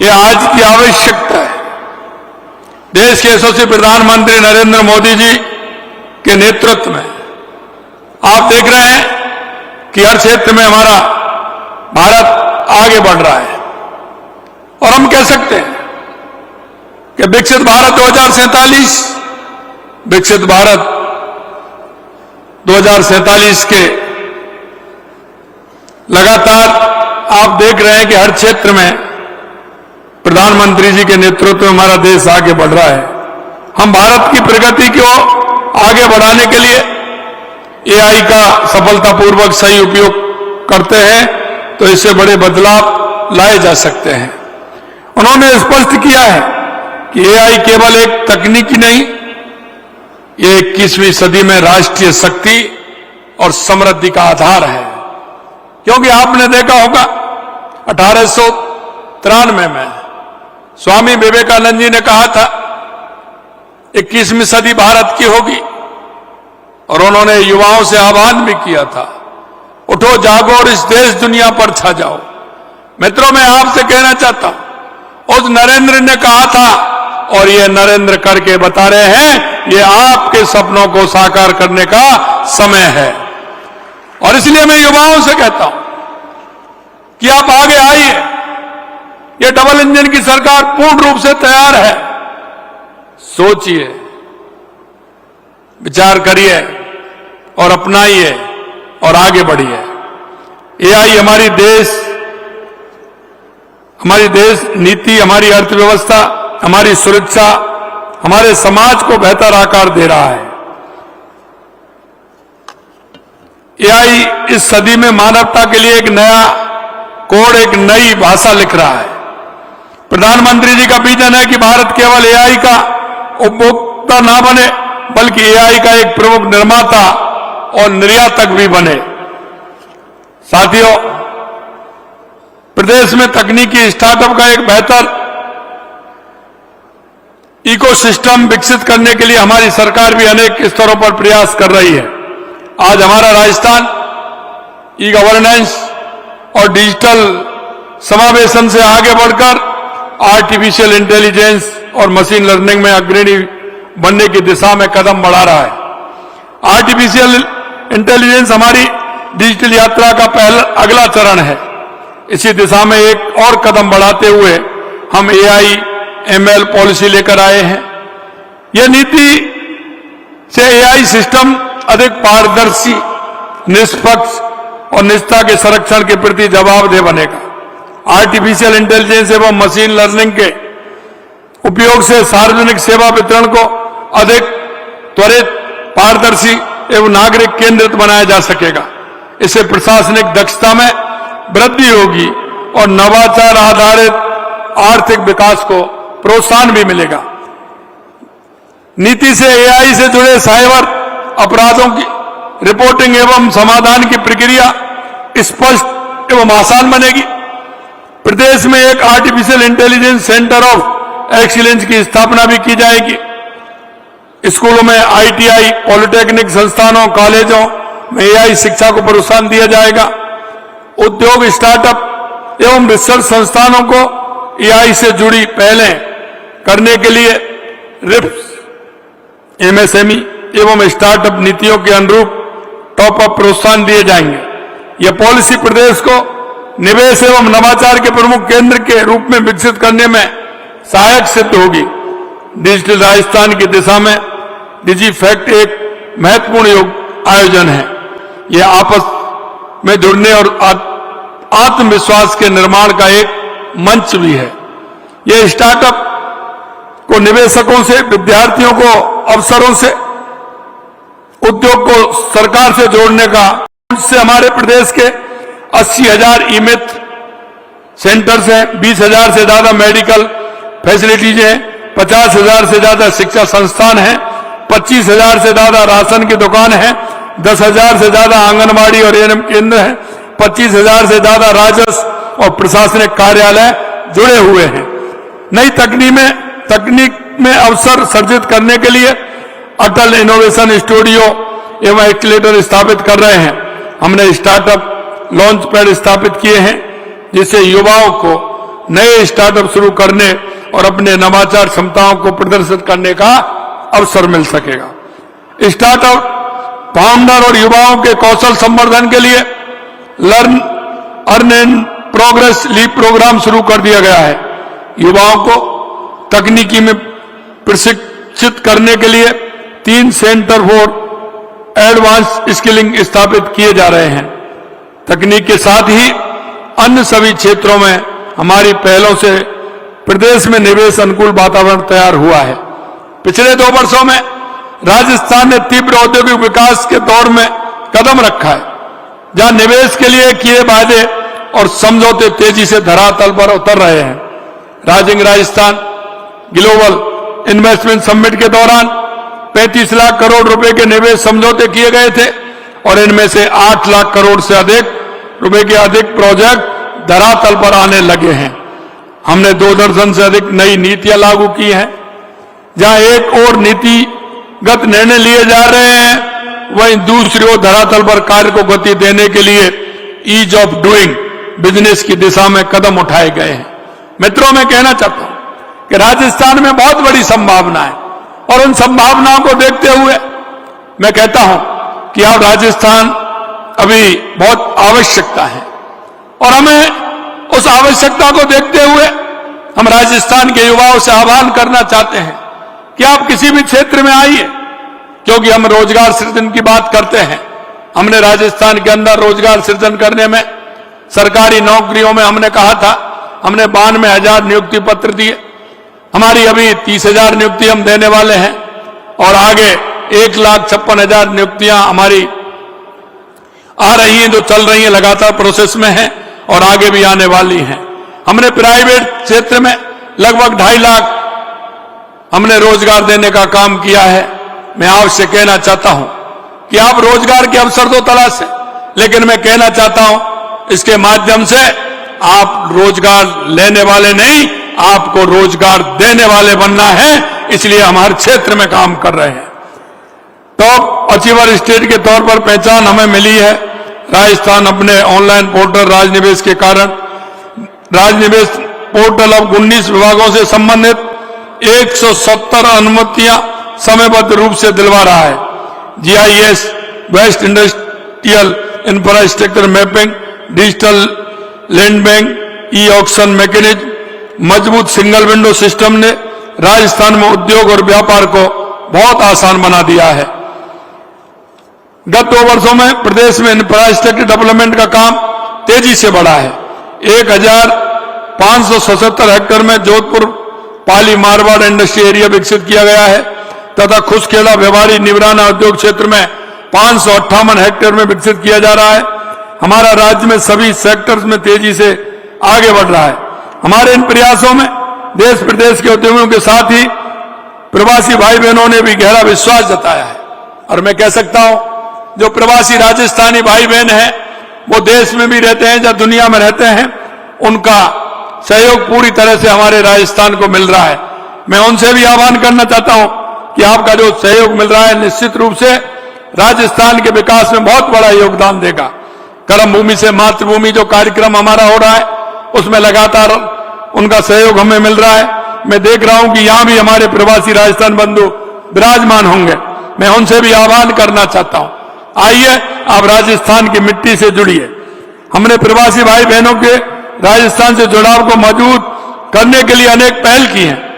ये आज की आवश्यकता है। देश के यशस्वी प्रधानमंत्री नरेंद्र मोदी जी के नेतृत्व में आप देख रहे हैं कि हर क्षेत्र में हमारा भारत आगे बढ़ रहा है और हम कह सकते हैं कि विकसित भारत 2047 विकसित भारत 2047 के लगातार आप देख रहे हैं कि हर क्षेत्र में प्रधानमंत्री जी के नेतृत्व में हमारा देश आगे बढ़ रहा है। हम भारत की प्रगति को आगे बढ़ाने के लिए एआई का सफलतापूर्वक सही उपयोग करते हैं तो इससे बड़े बदलाव लाए जा सकते हैं। उन्होंने स्पष्ट किया है कि एआई केवल एक तकनीकी नहीं, ये 21वीं सदी में राष्ट्रीय शक्ति और समृद्धि का आधार है। क्योंकि आपने देखा होगा 1893 में स्वामी विवेकानंद जी ने कहा था 21वीं सदी भारत की होगी और उन्होंने युवाओं से आह्वान भी किया था, उठो जागो और इस देश दुनिया पर छा जाओ। मित्रों, मैं आपसे कहना चाहता हूं उस नरेंद्र ने कहा था और ये नरेंद्र करके बता रहे हैं, ये आपके सपनों को साकार करने का समय है। और इसलिए मैं युवाओं से कहता हूं कि आप आगे आइए। ये डबल इंजन की सरकार पूर्ण रूप से तैयार है। सोचिए, विचार करिए और अपनाइए और आगे बढ़िए। एआई हमारी देश नीति, हमारी अर्थव्यवस्था, हमारी सुरक्षा, हमारे समाज को बेहतर आकार दे रहा है। एआई इस सदी में मानवता के लिए एक नया कोड, एक नई भाषा लिख रहा है। प्रधानमंत्री जी का विजन है कि भारत केवल एआई का उपभोक्ता ना बने बल्कि एआई का एक प्रमुख निर्माता और निर्यातक भी बने। साथियों, प्रदेश में तकनीकी स्टार्टअप का एक बेहतर इकोसिस्टम विकसित करने के लिए हमारी सरकार भी अनेक स्तरों पर प्रयास कर रही है। आज हमारा राजस्थान ई गवर्नेंस और डिजिटल समावेशन से आगे बढ़कर आर्टिफिशियल इंटेलिजेंस और मशीन लर्निंग में अग्रणी बनने की दिशा में कदम बढ़ा रहा है। आर्टिफिशियल इंटेलिजेंस हमारी डिजिटल यात्रा का अगला चरण है। इसी दिशा में एक और कदम बढ़ाते हुए हम एआई एमएल पॉलिसी लेकर आए हैं। यह नीति से एआई सिस्टम अधिक पारदर्शी, निष्पक्ष और निजता के संरक्षण के प्रति जवाबदेह बनेगा। आर्टिफिशियल इंटेलिजेंस एवं मशीन लर्निंग के उपयोग से सार्वजनिक सेवा वितरण को अधिक त्वरित, पारदर्शी एवं नागरिक केंद्रित बनाया जा सकेगा। इससे प्रशासनिक दक्षता में वृद्धि होगी और नवाचार आधारित आर्थिक विकास को प्रोत्साहन भी मिलेगा। नीति से एआई से जुड़े साइबर अपराधों की रिपोर्टिंग एवं समाधान की प्रक्रिया स्पष्ट एवं आसान बनेगी। प्रदेश में एक artificial intelligence centre of excellence की स्थापना भी की जाएगी। स्कूलों में आईटीआई, पॉलिटेक्निक संस्थानों, कॉलेजों में एआई शिक्षा को प्रोत्साहन दिया जाएगा। उद्योग, स्टार्टअप एवं रिसर्च संस्थानों को एआई से जुड़ी पहलें करने के लिए रिप्स, एमएसएमई एवं स्टार्टअप नीतियों के अनुरूप टॉप अप प्रोत्साहन दिए जाएंगे। यह पॉलिसी प्रदेश को निवेश एवं नवाचार के प्रमुख केंद्र के रूप में विकसित करने में सहायक सिद्ध होगी। डिजिटल राजस्थान की दिशा में डिजीफैक्ट एक महत्वपूर्ण आयोजन है। यह आपस में जुड़ने और आत्मविश्वास के निर्माण का एक मंच भी है। यह स्टार्टअप को निवेशकों से, विद्यार्थियों को अवसरों से, उद्योग को सरकार से जोड़ने का, से हमारे प्रदेश के 80,000 ई-मित्र सेंटर्स हैं, 20,000 से ज्यादा मेडिकल फैसिलिटीज हैं, 50,000 से ज्यादा शिक्षा संस्थान हैं, 25,000 से ज्यादा राशन की दुकान है, 10,000 से ज्यादा आंगनबाड़ी और एएनएम केंद्र हैं, 25,000 से ज्यादा राजस्व और प्रशासनिक कार्यालय जुड़े हुए हैं। नई तकनीक में अवसर सर्जित करने के लिए अटल इनोवेशन स्टूडियो एवं एक्सीलेटर स्थापित कर रहे हैं। हमने स्टार्टअप लॉन्च पैड स्थापित किए हैं जिससे युवाओं को नए स्टार्टअप शुरू करने और अपने नवाचार क्षमताओं को प्रदर्शित करने का अवसर मिल सकेगा। स्टार्टअप फाउंडर और युवाओं के कौशल संवर्धन के लिए learn earn and progress leap programme शुरू कर दिया गया है। युवाओं को तकनीकी में प्रशिक्षित करने के लिए 3 सेंटर फॉर एडवांस स्किलिंग स्थापित किए जा रहे हैं। तकनीक के साथ ही अन्य सभी क्षेत्रों में हमारी पहलों से प्रदेश में निवेश अनुकूल वातावरण तैयार हुआ है। पिछले 2 वर्षों में राजस्थान ने तीव्र औद्योगिक विकास के दौर में कदम रखा है, जहां निवेश के लिए किए वादे और समझौते तेजी से धरातल पर उतर रहे हैं। Rising Rajasthan global investment summit के दौरान 35 लाख करोड़ रुपए के निवेश समझौते किए गए थे और इनमें से 8 लाख करोड़ से अधिक रुपए के अधिक प्रोजेक्ट धरातल पर आने लगे हैं। हमने 2 दर्जन से अधिक नई नीतियां लागू की हैं। जहां एक और नीतिगत निर्णय लिए जा रहे हैं, वहीं दूसरी ओर धरातल पर कार्य को गति देने के लिए ईज ऑफ डूइंग बिजनेस की दिशा में कदम उठाए गए हैं। मित्रों, मैं कहना चाहता हूं कि राजस्थान में बहुत बड़ी संभावना है और उन संभावनाओं को देखते हुए मैं कहता हूं कि अब राजस्थान अभी बहुत आवश्यकता है और हमें उस आवश्यकता को देखते हुए हम राजस्थान के युवाओं से आह्वान करना चाहते हैं कि आप किसी भी क्षेत्र में आइए, क्योंकि हम रोजगार सृजन की बात करते हैं। हमने राजस्थान के अंदर रोजगार सृजन करने में सरकारी नौकरियों में हमने कहा था, हमने 92,000 नियुक्ति पत्र दिए। हमारी अभी 30,000 नियुक्ति हम देने वाले हैं और आगे 1,56,000 नियुक्तियां हमारी आ रही हैं, जो चल रही हैं, लगातार प्रोसेस में हैं और आगे भी आने वाली हैं। हमने प्राइवेट क्षेत्र में लगभग 2.5 लाख हमने रोजगार देने का काम किया है। मैं आपसे कहना चाहता हूं कि आप रोजगार के अवसर तो तलाशें, लेकिन मैं कहना चाहता हूं इसके माध्यम से आप रोजगार लेने वाले नहीं, आपको रोजगार देने वाले बनना है। इसलिए हम हर क्षेत्र में काम कर रहे हैं। टॉप अचीवर स्टेट के तौर पर पहचान हमें मिली है। राजस्थान अपने ऑनलाइन पोर्टल राजनिवेश के कारण राजनिवेश पोर्टल अब 19 विभागों से संबंधित 170 अनुमतियां समयबद्ध रूप से दिलवा रहा है। GIS, west industrial infrastructure mapping, digital land bank, e auction mechanism, मजबूत सिंगल विंडो सिस्टम ने राजस्थान में उद्योग और व्यापार को बहुत आसान बना दिया है। गत 2 वर्षों में प्रदेश में इंफ्रास्ट्रक्चर डेवलपमेंट का काम तेजी से बढ़ा है। 1,577 हेक्टेयर में जोधपुर पाली मारवाड़ इंडस्ट्री एरिया विकसित किया गया है तथा खुसखेड़ा व्यवहारी निवराना उद्योग क्षेत्र में 558 हेक्टेयर में विकसित किया जा रहा है। हमारा राज्य में सभी सेक्टर्स में तेजी से आगे बढ़ रहा है। हमारे इन प्रयासों में देश प्रदेश के उद्यमियों के साथ ही प्रवासी भाई बहनों ने भी गहरा विश्वास जताया है। और मैं कह सकता हूं, जो प्रवासी राजस्थानी भाई बहन हैं, वो देश में भी रहते हैं या दुनिया में रहते हैं, उनका सहयोग पूरी तरह से हमारे राजस्थान को मिल रहा है। मैं उनसे भी आह्वान करना चाहता हूं कि आपका जो सहयोग मिल रहा है निश्चित रूप से राजस्थान के विकास में बहुत बड़ा योगदान देगा। कर्म भूमि से मातृभूमि जो कार्यक्रम हमारा हो रहा है, उसमें लगातार उनका सहयोग हमें मिल रहा है। मैं देख रहा हूं कि यहां भी हमारे प्रवासी राजस्थान बंधु विराजमान होंगे। मैं उनसे भी आह्वान करना चाहता हूं, आइए आप राजस्थान की मिट्टी से जुड़िए। हमने प्रवासी भाई बहनों के राजस्थान से जुड़ाव को मजबूत करने के लिए अनेक पहल की हैं।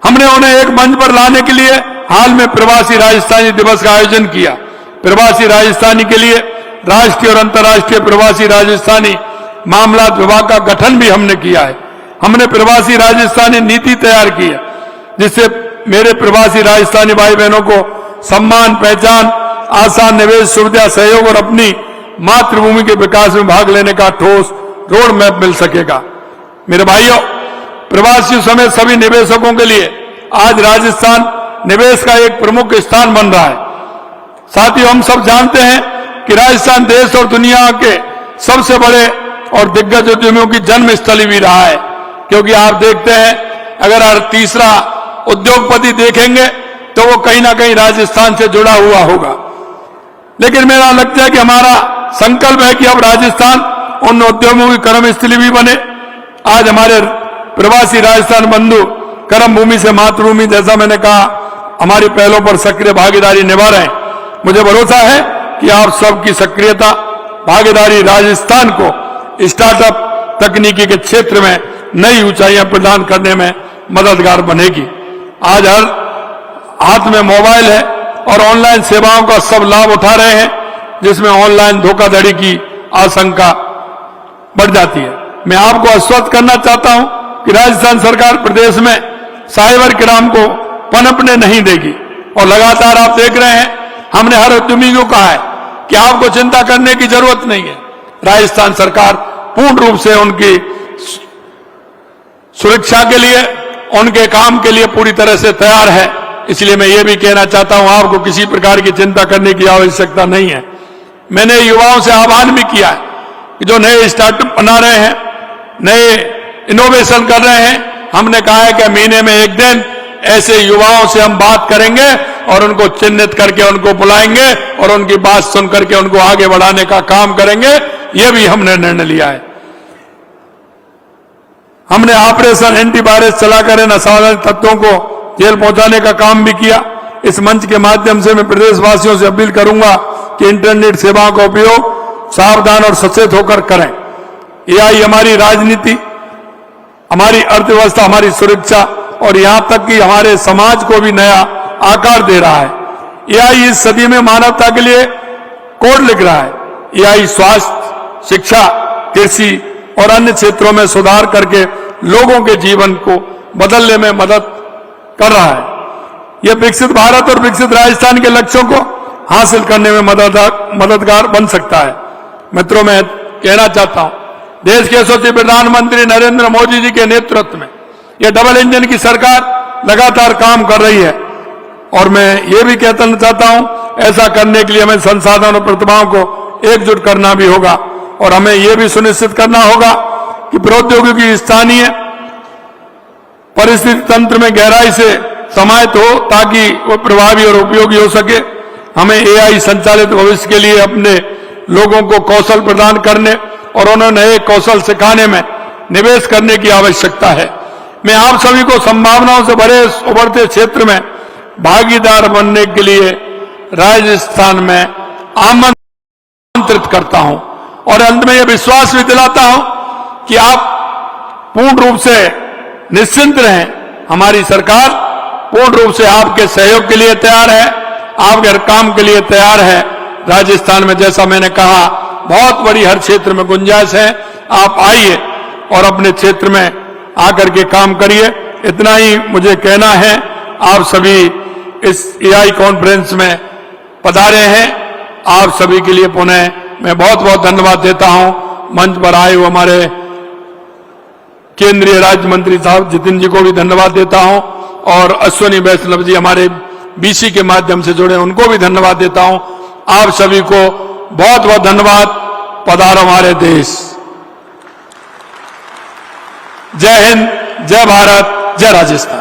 हमने उन्हें एक मंच पर लाने के लिए हाल में प्रवासी राजस्थानी दिवस का आयोजन किया। प्रवासी राजस्थानी के लिए राष्ट्रीय और अंतर्राष्ट्रीय प्रवासी राजस्थानी मामला विभाग का गठन भी हमने किया है। हमने प्रवासी राजस्थानी नीति तैयार की है, जिससे मेरे प्रवासी राजस्थानी भाई बहनों को सम्मान, पहचान, आसान निवेश सुविधा, सहयोग और अपनी मातृभूमि के विकास में भाग लेने का ठोस रोड मैप मिल सकेगा। मेरे भाइयों, प्रवासियों समेत सभी निवेशकों के लिए आज राजस्थान निवेश का एक प्रमुख स्थान बन रहा है। साथियों, हम सब जानते हैं कि राजस्थान देश और दुनिया के सबसे बड़े और दिग्गज उद्यमियों की जन्मस्थली भी रहा है, क्योंकि आप देखते हैं अगर हर तीसरा उद्योगपति देखेंगे तो वो कहीं ना कहीं राजस्थान से जुड़ा हुआ होगा। लेकिन मेरा लगता है कि हमारा संकल्प है कि अब राजस्थान उन उद्योगों की कर्मस्थली भी बने आज हमारे प्रवासी राजस्थान बंधु कर्म भूमि से मातृभूमि, जैसा मैंने कहा, हमारी पहलों पर सक्रिय भागीदारी निभा रहे हैं। मुझे भरोसा है कि आप सबकी सक्रियता भागीदारी राजस्थान को स्टार्टअप तकनीकी के क्षेत्र में नई ऊंचाइयां प्रदान करने में मददगार बनेगी। आज हर हाथ में मोबाइल है और ऑनलाइन सेवाओं का सब लाभ उठा रहे हैं, जिसमें ऑनलाइन धोखाधड़ी की आशंका बढ़ जाती है। मैं आपको आश्वस्त करना चाहता हूं कि राजस्थान सरकार प्रदेश में साइबर क्राइम को पनपने नहीं देगी। और लगातार आप देख रहे हैं, हमने हर उद्यमी को कहा है कि आपको चिंता करने की जरूरत नहीं है। राजस्थान सरकार पूर्ण रूप से उनकी सुरक्षा के लिए, उनके काम के लिए पूरी तरह से तैयार है। इसलिए मैं ये भी कहना चाहता हूं, आपको किसी प्रकार की चिंता करने की आवश्यकता नहीं है। मैंने युवाओं से आह्वान भी किया है कि जो नए स्टार्टअप बना रहे हैं, नए इनोवेशन कर रहे हैं, हमने कहा है कि महीने में एक दिन ऐसे युवाओं से हम बात करेंगे और उनको चिन्हित करके उनको बुलाएंगे और उनकी बात सुन करके उनको आगे बढ़ाने का काम करेंगे। यह भी हमने निर्णय लिया है। हमने ऑपरेशन एंटीवायरस चलाकर इन असाधारण तत्वों को जेल पहुंचाने का काम भी किया। इस मंच के माध्यम से मैं प्रदेशवासियों से अपील करूंगा कि इंटरनेट सेवाओं का उपयोग सावधान और सचेत होकर करें। एआई हमारी राजनीति, हमारी अर्थव्यवस्था, हमारी सुरक्षा और यहां तक कि हमारे समाज को भी नया आकार दे रहा है। एआई इस सदी में मानवता के लिए कोड लिख रहा है। एआई स्वास्थ्य, शिक्षा, कृषि और अन्य क्षेत्रों में सुधार करके लोगों के जीवन को बदलने में मदद कर रहा है। यह विकसित भारत और विकसित राजस्थान के लक्ष्यों को हासिल करने में मददगार बन सकता है। मित्रों, मैं कहना चाहता हूं, देश के यशस्वी प्रधानमंत्री नरेंद्र मोदी जी के नेतृत्व में यह डबल इंजन की सरकार लगातार काम कर रही है। और मैं ये भी कहना चाहता हूं, ऐसा करने के लिए हमें संसाधन और प्रतिभाओं को एकजुट करना भी होगा और हमें यह भी सुनिश्चित करना होगा कि प्रौद्योगिकी स्थानीय परिस्थिति तंत्र में गहराई से समाहित हो ताकि वो प्रभावी और उपयोगी हो सके। हमें एआई संचालित भविष्य के लिए अपने लोगों को कौशल प्रदान करने और उन्हें नए कौशल सिखाने में निवेश करने की आवश्यकता है। मैं आप सभी को संभावनाओं से भरे उभरते क्षेत्र में भागीदार बनने के लिए राजस्थान में आमंत्रित करता हूं और अंत में यह विश्वास भी दिलाता हूं कि आप पूर्ण रूप से निश्चिंत रहें। हमारी सरकार पूर्ण रूप से आपके सहयोग के लिए तैयार है, आपके हर काम के लिए तैयार है। राजस्थान में, जैसा मैंने कहा, बहुत बड़ी हर क्षेत्र में गुंजाइश है। आप आइए और अपने क्षेत्र में आकर के काम करिए। इतना ही मुझे कहना है। आप सभी इस एआई कॉन्फ्रेंस में पधारे हैं, आप सभी के लिए पुनः मैं बहुत बहुत धन्यवाद देता हूं। मंच पर आए हुए हमारे केंद्रीय राज्य मंत्री साहब जितिन जी को भी धन्यवाद देता हूं और अश्विनी वैष्णव जी हमारे बीसी के माध्यम से जुड़े, उनको भी धन्यवाद देता हूं। आप सभी को बहुत बहुत धन्यवाद। पधारो हमारे देश। जय हिंद, जय भारत, जय राजस्थान।